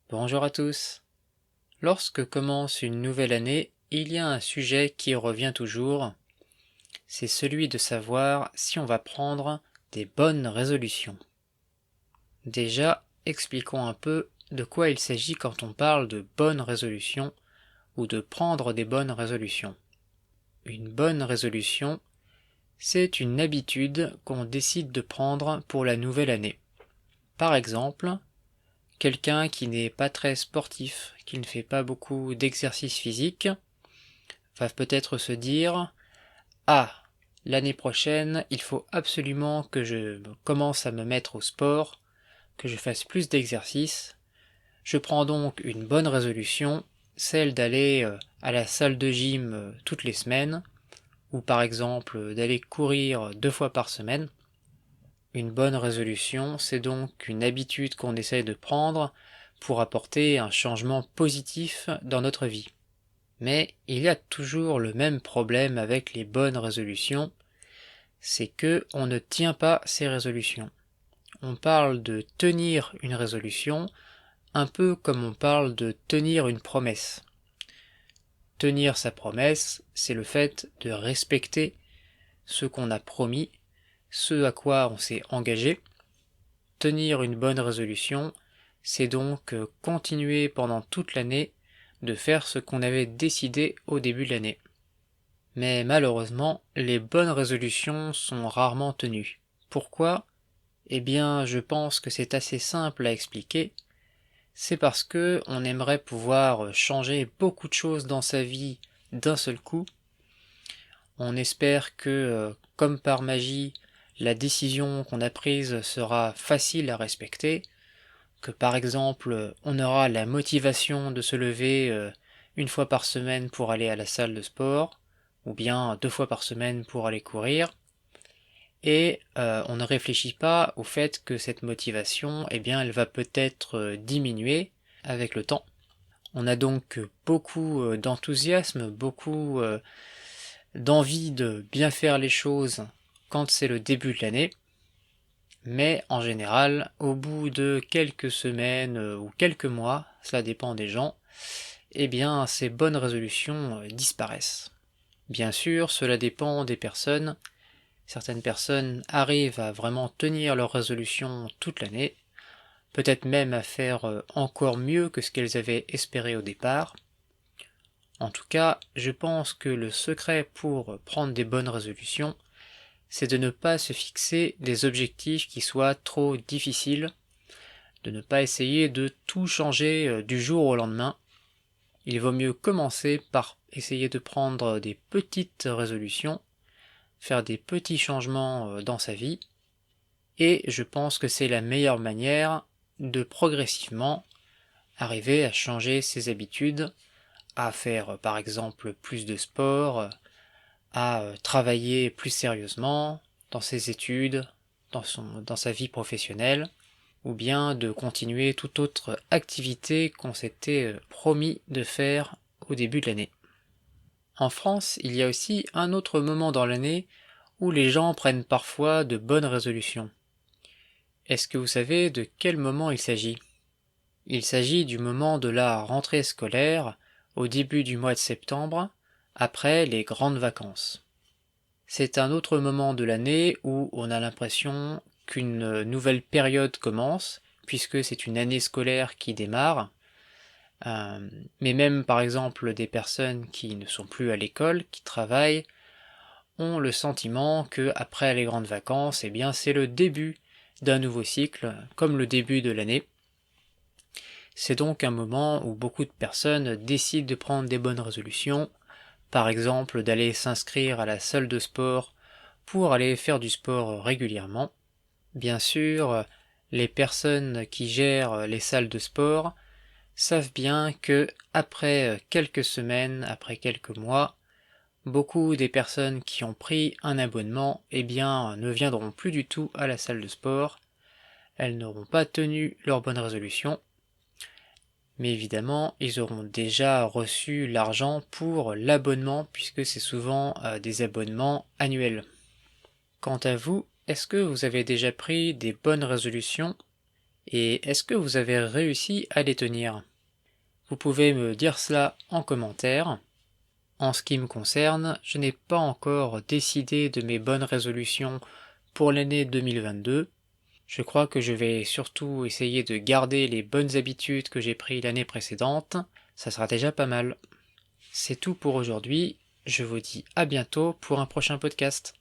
Bonjour à tous. Lorsque commence une nouvelle année, il y a un sujet qui revient toujours, c'est celui de savoir si on va prendre des bonnes résolutions. Déjà, expliquons un peu de quoi il s'agit quand on parle de bonnes résolutions ou de prendre des bonnes résolutions. Une bonne résolution, c'est une habitude qu'on décide de prendre pour la nouvelle année. Par exemple, quelqu'un qui n'est pas très sportif, qui ne fait pas beaucoup d'exercice physique, va peut-être se dire: ah, l'année prochaine, il faut absolument que je commence à me mettre au sport, que je fasse plus d'exercice. Je prends donc une bonne résolution, celle d'aller à la salle de gym toutes les semaines, ou par exemple d'aller courir 2 fois par semaine. Une bonne résolution, c'est donc une habitude qu'on essaie de prendre pour apporter un changement positif dans notre vie. Mais il y a toujours le même problème avec les bonnes résolutions, c'est que on ne tient pas ces résolutions. On parle de tenir une résolution un peu comme on parle de tenir une promesse. Tenir sa promesse, c'est le fait de respecter ce qu'on a promis, ce à quoi on s'est engagé. Tenir une bonne résolution, c'est donc continuer pendant toute l'année de faire ce qu'on avait décidé au début de l'année. Mais malheureusement, les bonnes résolutions sont rarement tenues. Pourquoi? Eh bien, je pense que c'est assez simple à expliquer. C'est parce que on aimerait pouvoir changer beaucoup de choses dans sa vie d'un seul coup. On espère que, comme par magie, la décision qu'on a prise sera facile à respecter, que par exemple, on aura la motivation de se lever 1 fois par semaine pour aller à la salle de sport, ou bien 2 fois par semaine pour aller courir, et on ne réfléchit pas au fait que cette motivation, eh bien, elle va peut-être diminuer avec le temps. On a donc beaucoup d'enthousiasme, beaucoup d'envie de bien faire les choses quand c'est le début de l'année, mais en général, au bout de quelques semaines ou quelques mois, cela dépend des gens, eh bien, ces bonnes résolutions disparaissent. Bien sûr, cela dépend des personnes. Certaines personnes arrivent à vraiment tenir leurs résolutions toute l'année, peut-être même à faire encore mieux que ce qu'elles avaient espéré au départ. En tout cas, je pense que le secret pour prendre des bonnes résolutions, c'est de ne pas se fixer des objectifs qui soient trop difficiles, de ne pas essayer de tout changer du jour au lendemain. Il vaut mieux commencer par essayer de prendre des petites résolutions, faire des petits changements dans sa vie, et je pense que c'est la meilleure manière de progressivement arriver à changer ses habitudes, à faire par exemple plus de sport, à travailler plus sérieusement dans ses études, dans sa vie professionnelle, ou bien de continuer toute autre activité qu'on s'était promis de faire au début de l'année. En France, il y a aussi un autre moment dans l'année où les gens prennent parfois de bonnes résolutions. Est-ce que vous savez de quel moment il s'agit? Il s'agit du moment de la rentrée scolaire, au début du mois de septembre, après les grandes vacances. C'est un autre moment de l'année où on a l'impression qu'une nouvelle période commence, puisque c'est une année scolaire qui démarre. Mais même par exemple des personnes qui ne sont plus à l'école, qui travaillent, ont le sentiment que après les grandes vacances, eh bien c'est le début d'un nouveau cycle, comme le début de l'année. C'est donc un moment où beaucoup de personnes décident de prendre des bonnes résolutions, par exemple d'aller s'inscrire à la salle de sport pour aller faire du sport régulièrement. Bien sûr, les personnes qui gèrent les salles de sport savent bien que après quelques semaines, après quelques mois, beaucoup des personnes qui ont pris un abonnement, eh bien, ne viendront plus du tout à la salle de sport. Elles n'auront pas tenu leur bonne résolution, mais évidemment, ils auront déjà reçu l'argent pour l'abonnement, puisque c'est souvent des abonnements annuels. Quant à vous, est-ce que vous avez déjà pris des bonnes résolutions Et est-ce que vous avez réussi à les tenir? Vous pouvez me dire cela en commentaire. En ce qui me concerne, je n'ai pas encore décidé de mes bonnes résolutions pour l'année 2022. Je crois que je vais surtout essayer de garder les bonnes habitudes que j'ai prises l'année précédente. Ça sera déjà pas mal. C'est tout pour aujourd'hui. Je vous dis à bientôt pour un prochain podcast.